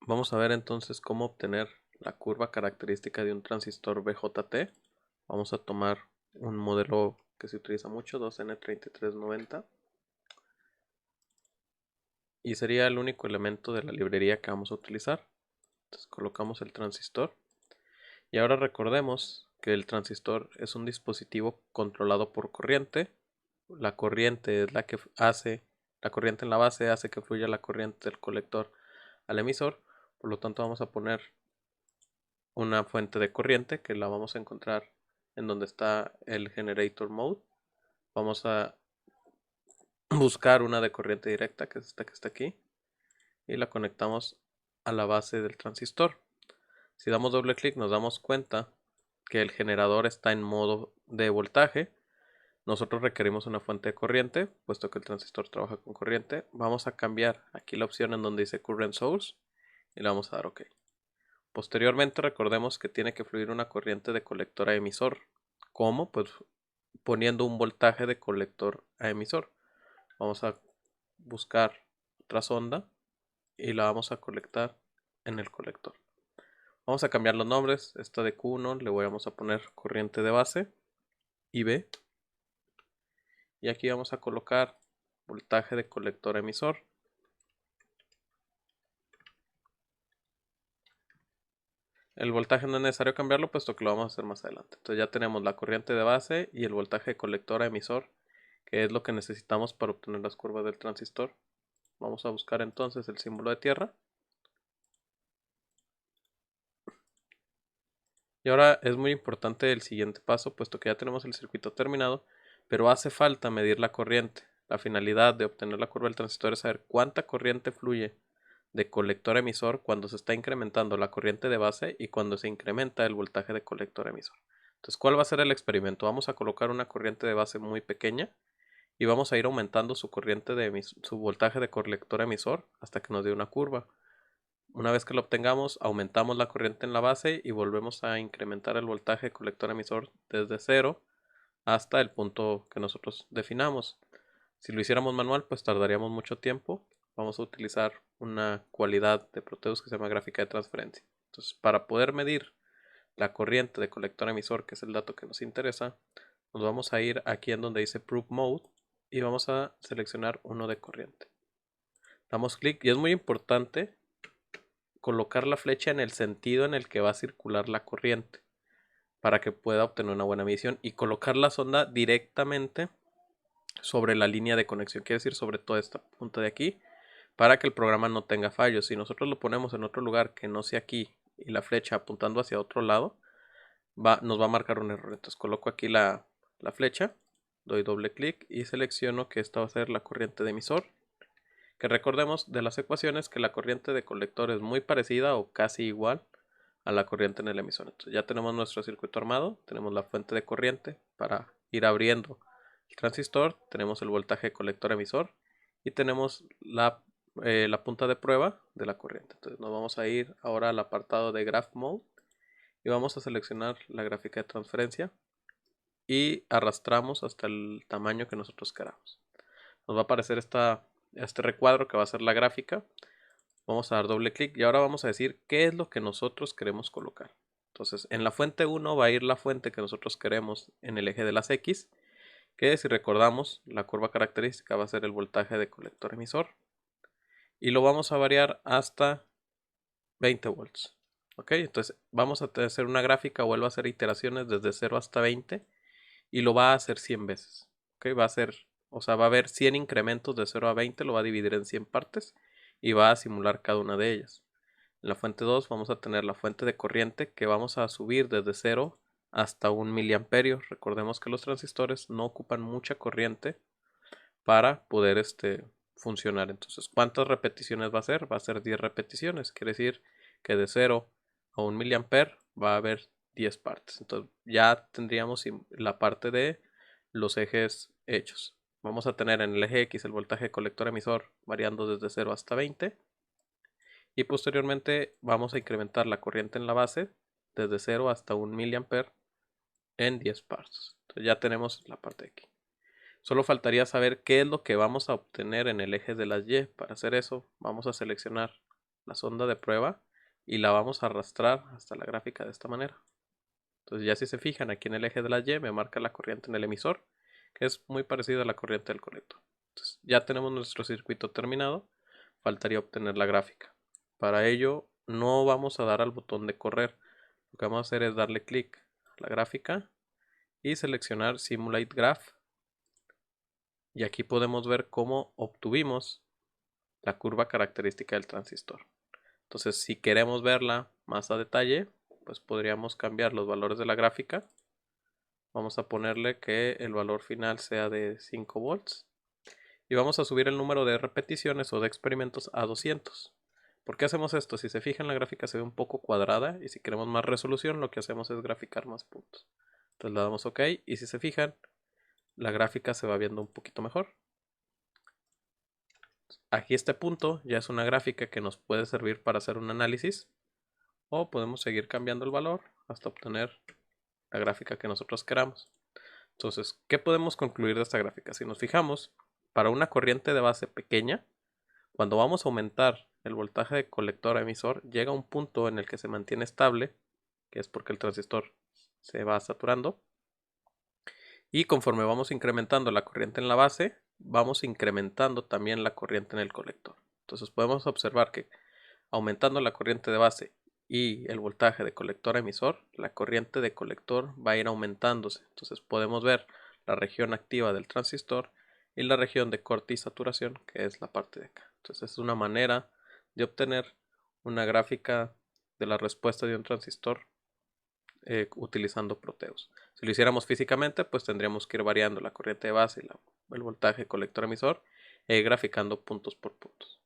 Vamos a ver entonces cómo obtener la curva característica de un transistor BJT. Vamos a tomar un modelo que se utiliza mucho, 2N3390, y sería el único elemento de la librería que vamos a utilizar. Entonces colocamos el transistor y ahora recordemos que el transistor es un dispositivo controlado por corriente. La corriente es la que hace, la corriente en la base hace que fluya la corriente del colector al emisor. Por lo tanto vamos a poner una fuente de corriente que la vamos a encontrar en donde está el generator mode. Vamos a buscar una de corriente directa, que es esta que está aquí, y la conectamos a la base del transistor. Si damos doble clic nos damos cuenta que el generador está en modo de voltaje. Nosotros requerimos una fuente de corriente, puesto que el transistor trabaja con corriente. Vamos a cambiar aquí la opción en donde dice Current Source y le vamos a dar OK. Posteriormente recordemos que tiene que fluir una corriente de colector a emisor. ¿Cómo? Pues poniendo un voltaje de colector a emisor. Vamos a buscar otra sonda y la vamos a conectar en el colector. Vamos a cambiar los nombres. Esta de Q1 le vamos a poner corriente de base IB. Y aquí vamos a colocar voltaje de colector a emisor. El voltaje no es necesario cambiarlo puesto que lo vamos a hacer más adelante. Entonces ya tenemos la corriente de base y el voltaje de colector a emisor, que es lo que necesitamos para obtener las curvas del transistor. Vamos a buscar entonces el símbolo de tierra. Y ahora es muy importante el siguiente paso, puesto que ya tenemos el circuito terminado, pero hace falta medir la corriente. La finalidad de obtener la curva del transistor es saber cuánta corriente fluye de colector a emisor cuando se está incrementando la corriente de base y cuando se incrementa el voltaje de colector a emisor. Entonces, ¿cuál va a ser el experimento? Vamos a colocar una corriente de base muy pequeña y vamos a ir aumentando su corriente su voltaje de colector a emisor hasta que nos dé una curva. Una vez que lo obtengamos, aumentamos la corriente en la base y volvemos a incrementar el voltaje de colector emisor desde 0 hasta el punto que nosotros definamos. Si lo hiciéramos manual, pues tardaríamos mucho tiempo. Vamos a utilizar una cualidad de Proteus que se llama gráfica de transferencia. Entonces, para poder medir la corriente de colector emisor, que es el dato que nos interesa, nos vamos a ir aquí en donde dice Proof Mode y vamos a seleccionar uno de corriente. Damos clic y es muy importante colocar la flecha en el sentido en el que va a circular la corriente para que pueda obtener una buena medición y colocar la sonda directamente sobre la línea de conexión, quiere decir sobre toda esta punta de aquí, para que el programa no tenga fallos. Si nosotros lo ponemos en otro lugar que no sea aquí y la flecha apuntando hacia otro lado, nos va a marcar un error. Entonces coloco aquí la flecha, doy doble clic y selecciono que esta va a ser la corriente de emisor. Que recordemos de las ecuaciones que la corriente de colector es muy parecida o casi igual a la corriente en el emisor. Entonces ya tenemos nuestro circuito armado, tenemos la fuente de corriente para ir abriendo el transistor, tenemos el voltaje de colector emisor y tenemos la punta de prueba de la corriente. Entonces nos vamos a ir ahora al apartado de Graph Mode y vamos a seleccionar la gráfica de transferencia y arrastramos hasta el tamaño que nosotros queramos. Nos va a aparecer este recuadro que va a ser la gráfica. Vamos a dar doble clic y ahora vamos a decir qué es lo que nosotros queremos colocar. Entonces, en la fuente 1 va a ir la fuente que nosotros queremos en el eje de las X, que si recordamos, la curva característica va a ser el voltaje de colector emisor. Y lo vamos a variar hasta 20 volts. ¿Ok? Entonces, vamos a hacer una gráfica o él va a hacer iteraciones desde 0 hasta 20 y lo va a hacer 100 veces. ¿Ok? Va a ser, o sea, va a haber 100 incrementos de 0 a 20, lo va a dividir en 100 partes y va a simular cada una de ellas. En la fuente 2 vamos a tener la fuente de corriente que vamos a subir desde 0 hasta 1 miliamperio. Recordemos que los transistores no ocupan mucha corriente para poder funcionar. Entonces, ¿cuántas repeticiones va a ser? Va a ser 10 repeticiones. Quiere decir que de 0 a 1 miliamper va a haber 10 partes. Entonces, ya tendríamos la parte de los ejes hechos. Vamos a tener en el eje X el voltaje de colector emisor variando desde 0 hasta 20. Y posteriormente vamos a incrementar la corriente en la base desde 0 hasta 1 miliamper en 10 partes. Entonces ya tenemos la parte de aquí. Solo faltaría saber qué es lo que vamos a obtener en el eje de las Y. Para hacer eso, vamos a seleccionar la sonda de prueba y la vamos a arrastrar hasta la gráfica de esta manera. Entonces ya si se fijan, aquí en el eje de la Y me marca la corriente en el emisor, que es muy parecida a la corriente del colector. Entonces ya tenemos nuestro circuito terminado, faltaría obtener la gráfica. Para ello no vamos a dar al botón de correr, lo que vamos a hacer es darle clic a la gráfica y seleccionar Simulate Graph. Y aquí podemos ver cómo obtuvimos la curva característica del transistor. Entonces, si queremos verla más a detalle, pues podríamos cambiar los valores de la gráfica. Vamos a ponerle que el valor final sea de 5 volts. Y vamos a subir el número de repeticiones o de experimentos a 200. ¿Por qué hacemos esto? Si se fijan, la gráfica se ve un poco cuadrada y si queremos más resolución, lo que hacemos es graficar más puntos. Entonces le damos OK y si se fijan, la gráfica se va viendo un poquito mejor. Aquí este punto ya es una gráfica que nos puede servir para hacer un análisis o podemos seguir cambiando el valor hasta obtener la gráfica que nosotros queramos. Entonces, ¿qué podemos concluir de esta gráfica? Si nos fijamos, para una corriente de base pequeña, cuando vamos a aumentar el voltaje de colector a emisor, llega un punto en el que se mantiene estable, que es porque el transistor se va saturando. Y conforme vamos incrementando la corriente en la base, vamos incrementando también la corriente en el colector. Entonces podemos observar que aumentando la corriente de base y el voltaje de colector a emisor, la corriente de colector va a ir aumentándose. Entonces podemos ver la región activa del transistor y la región de corte y saturación, que es la parte de acá. Entonces es una manera de obtener una gráfica de la respuesta de un transistor utilizando Proteus. Si lo hiciéramos físicamente, pues tendríamos que ir variando la corriente de base y el voltaje colector emisor e ir graficando puntos por puntos.